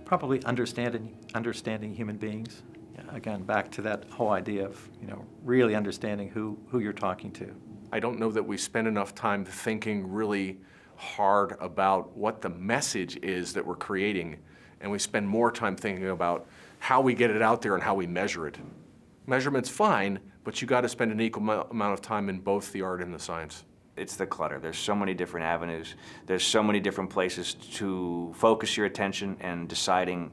Probably understanding human beings. Again, back to that whole idea of, really understanding who you're talking to. I don't know that we spend enough time thinking really hard about what the message is that we're creating, and we spend more time thinking about how we get it out there and how we measure it. Measurement's fine, but you got to spend an equal amount of time in both the art and the science. It's the clutter. There's so many different avenues. There's so many different places to focus your attention and deciding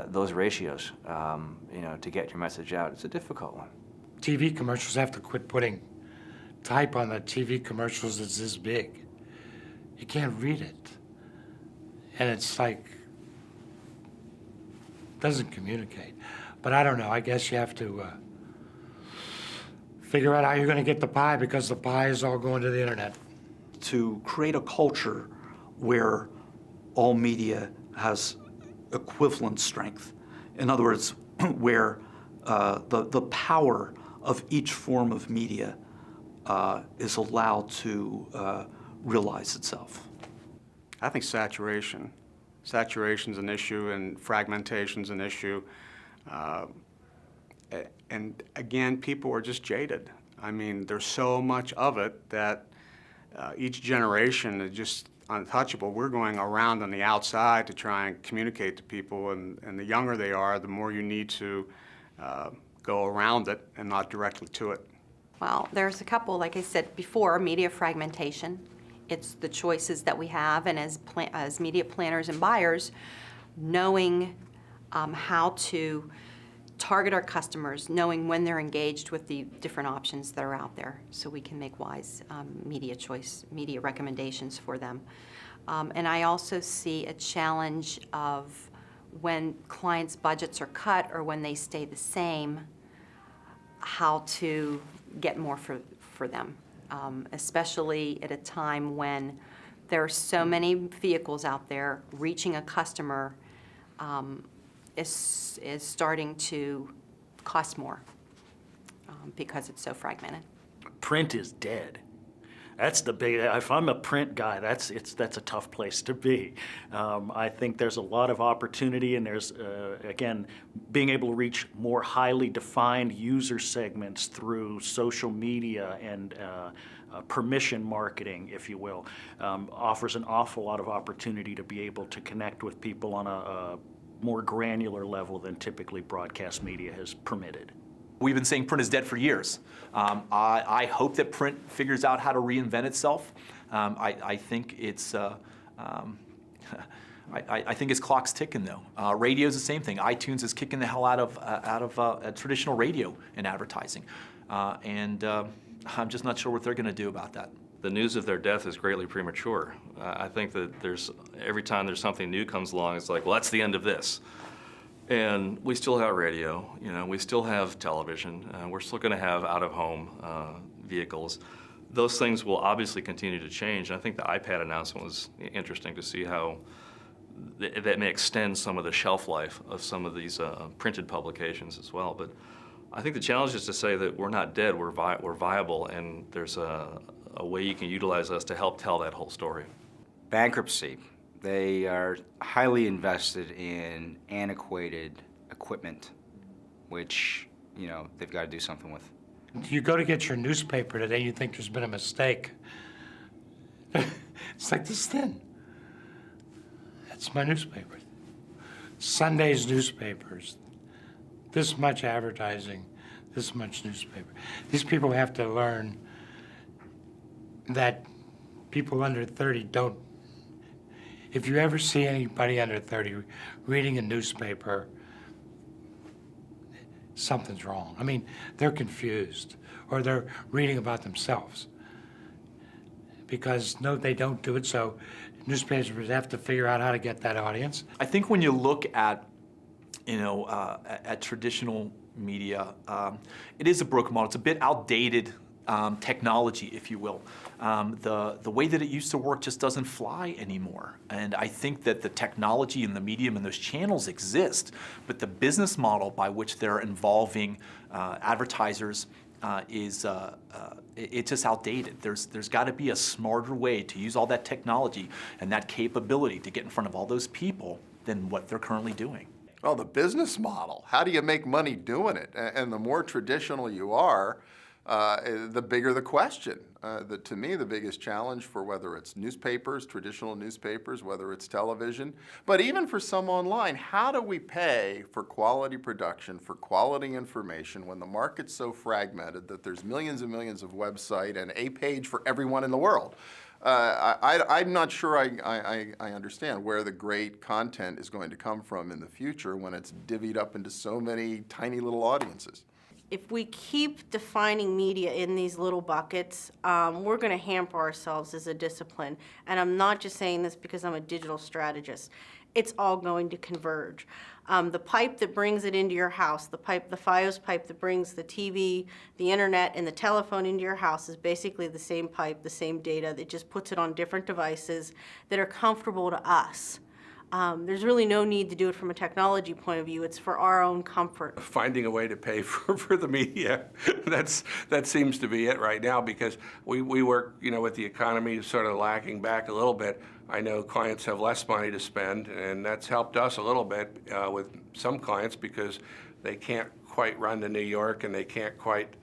those ratios, to get your message out. It's a difficult one. TV commercials have to quit putting type on the TV commercials that's this big. You can't read it. And it's like, doesn't communicate. But I don't know, I guess you have to figure out how you're gonna get the pie, because the pie is all going to the internet. To create a culture where all media has equivalent strength. In other words, where the power of each form of media is allowed to realize itself. I think saturation. Saturation's an issue and fragmentation's an issue. And again, people are just jaded. I mean, there's so much of it that each generation is just untouchable. We're going around on the outside to try and communicate to people, and the younger they are, the more you need to go around it and not directly to it. Well, there's a couple, like I said before, media fragmentation. It's the choices that we have, and as media planners and buyers, knowing how to target our customers, knowing when they're engaged with the different options that are out there, so we can make wise media recommendations for them. And I also see a challenge of when clients' budgets are cut or when they stay the same, how to get more for them, especially at a time when there are so many vehicles out there. Reaching a customer is starting to cost more because it's so fragmented. Print is dead. That's the big, if I'm a print guy, that's a tough place to be. I think there's a lot of opportunity, and there's, again, being able to reach more highly defined user segments through social media and permission marketing, if you will, offers an awful lot of opportunity to be able to connect with people on a more granular level than typically broadcast media has permitted. We've been saying print is dead for years. I hope that print figures out how to reinvent itself. I think it's I think its clock's ticking though. Radio's the same thing. iTunes is kicking the hell out of traditional radio and advertising, and I'm just not sure what they're going to do about that. The news of their death is greatly premature. I think that every time there's something new comes along, it's like, well, that's the end of this. And we still have radio, we still have television, we're still going to have out-of-home vehicles. Those things will obviously continue to change. And I think the iPad announcement was interesting to see how that may extend some of the shelf life of some of these printed publications as well. But I think the challenge is to say that we're not dead, we're viable, and there's a way you can utilize us to help tell that whole story. Bankruptcy. They are highly invested in antiquated equipment, which, they've got to do something with. You go to get your newspaper today, you think there's been a mistake. It's like this thin. That's my newspaper. Sunday's newspapers, this much advertising, this much newspaper. These people have to learn that people under 30 don't. If you ever see anybody under 30 reading a newspaper, something's wrong. I mean, they're confused, or they're reading about themselves. Because no, they don't do it, so newspapers have to figure out how to get that audience. I think when you look at, at traditional media, it is a broken model. It's a bit outdated technology, if you will. The way that it used to work just doesn't fly anymore. And I think that the technology and the medium and those channels exist, but the business model by which they're involving advertisers it's just outdated. There's got to be a smarter way to use all that technology and that capability to get in front of all those people than what they're currently doing. Well, the business model, how do you make money doing it? And the more traditional you are, the bigger the question. To me, the biggest challenge for whether it's newspapers, traditional newspapers, whether it's television, but even for some online, how do we pay for quality production, for quality information when the market's so fragmented that there's millions and millions of websites and a page for everyone in the world? I'm not sure I understand where the great content is going to come from in the future when it's divvied up into so many tiny little audiences. If we keep defining media in these little buckets, we're going to hamper ourselves as a discipline. And I'm not just saying this because I'm a digital strategist. It's all going to converge. The pipe that brings it into your house, the FiOS pipe that brings the TV, the internet, and the telephone into your house is basically the same pipe, the same data, that just puts it on different devices that are comfortable to us. There's really no need to do it from a technology point of view. It's for our own comfort. Finding a way to pay for the media, that seems to be it right now, because we work, with the economy sort of lacking back a little bit. I know clients have less money to spend, and that's helped us a little bit with some clients because they can't quite run to New York and they can't quite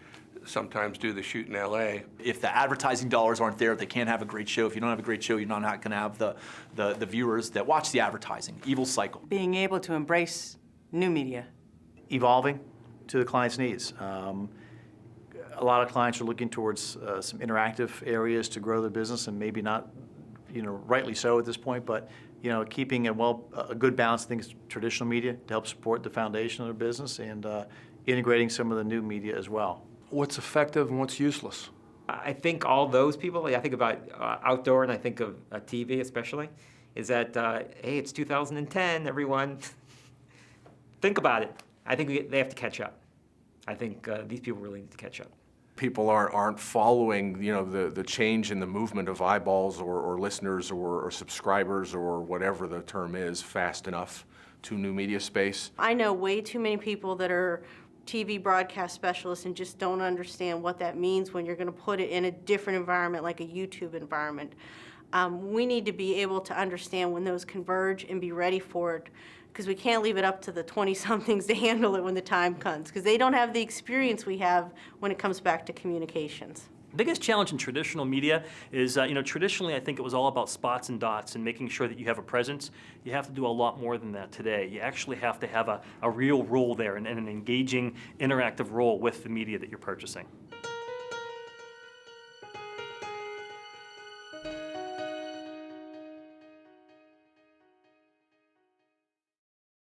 sometimes do the shoot in LA. If the advertising dollars aren't there, they can't have a great show. If you don't have a great show, you're not going to have the viewers that watch the advertising. Evil cycle. Being able to embrace new media. Evolving to the client's needs. A lot of clients are looking towards some interactive areas to grow their business, and maybe not, rightly so at this point, but keeping a good balance of things, traditional media to help support the foundation of their business, and integrating some of the new media as well. What's effective and what's useless? I think all those people, I think about outdoor and I think of TV especially, is that, hey, it's 2010, everyone. Think about it. I think they have to catch up. I think these people really need to catch up. People aren't following, the change in the movement of eyeballs or listeners or subscribers or whatever the term is fast enough to new media space. I know way too many people that are TV broadcast specialists and just don't understand what that means when you're going to put it in a different environment like a YouTube environment. We need to be able to understand when those converge and be ready for it, because we can't leave it up to the 20-somethings to handle it when the time comes, because they don't have the experience we have when it comes back to communications. The biggest challenge in traditional media is, traditionally I think it was all about spots and dots and making sure that you have a presence. You have to do a lot more than that today. You actually have to have a real role there and an engaging, interactive role with the media that you're purchasing.